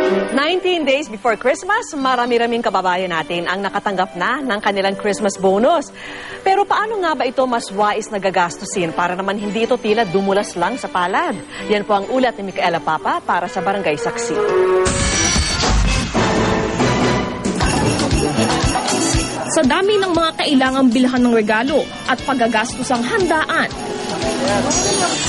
19 days before Christmas, marami-raming kababayan natin ang nakatanggap na ng kanilang Christmas bonus. Pero paano nga ba ito mas wais na gagastusin para naman hindi ito tila dumulas lang sa palad? Yan po ang ulat ni Micaela Papa para sa Barangay Saksi. Sa dami ng mga kailangang bilhan ng regalo at paggagastos ang handaan,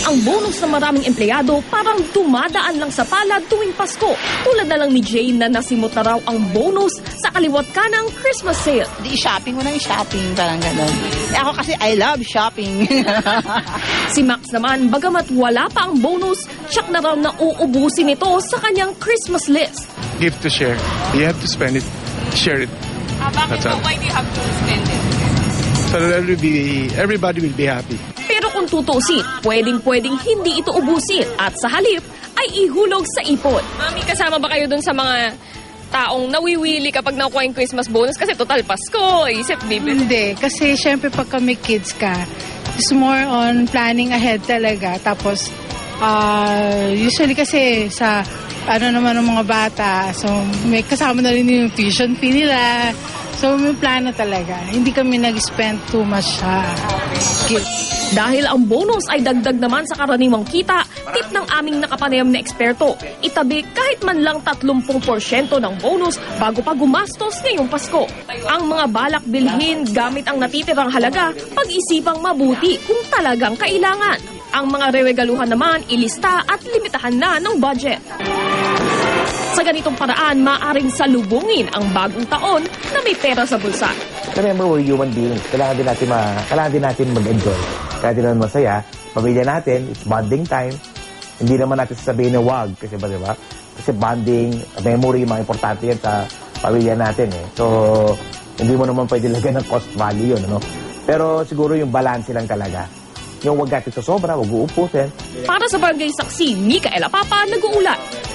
ang bonus ng maraming empleyado parang dumadaan lang sa palad tuwing Pasko. Tulad na lang ni Jane na nasimot na raw ang bonus sa kaliwat ka ng Christmas sale. Di shopping mo nang shopping, parang gano'n. Ako kasi I love shopping. Si Max naman, bagamat wala pa ang bonus, tsak na raw na uubusin ito sa kanyang Christmas list. Give to share. You have to spend it, share it. Bakit po? Why do you have to spend it? So that everybody will be happy. Pero kung tutusin, pwedeng hindi ito ubusin at sa halip ay ihulog sa ipon. Mami, kasama ba kayo dun sa mga taong nawiwili kapag nakuha yung Christmas bonus? Kasi total Pasko, isip bibili. Hindi, kasi syempre pag kami kids ka, it's more on planning ahead talaga. Tapos, usually kasi sa naman ng mga bata, so may kasama na rin yung tuition fee nila. So may plano talaga. Hindi kami nag-spend too much sa kids. Dahil ang bonus ay dagdag naman sa karaniwang kita, tip ng aming nakapanayam na eksperto, itabi kahit man lang 30% ng bonus bago pa gumastos ngayong Pasko. Ang mga balak bilhin gamit ang natitirang halaga, pag-isipang mabuti kung talagang kailangan. Ang mga reregaluhan naman, ilista at limitahan na ng budget. Sa ganitong paraan, maaaring salubungin ang bagong taon na may pera sa bulsa. Remember, we're human beings. Kailangan din natin mag-enjoy. Kaya din naman masaya. Pamilya natin, it's bonding time. Hindi naman natin sasabihin na wag. Kasi ba, diba? Kasi bonding, memory, mga importante yan sa pamilya natin. So, hindi mo naman pwede lagyan ng cost value yun. Ano? Pero siguro yung balance lang talaga. Yung wag natin sa sobra, wag uupusin. Para sa Barangay Saksi, Micaela Papa, nag-uulat.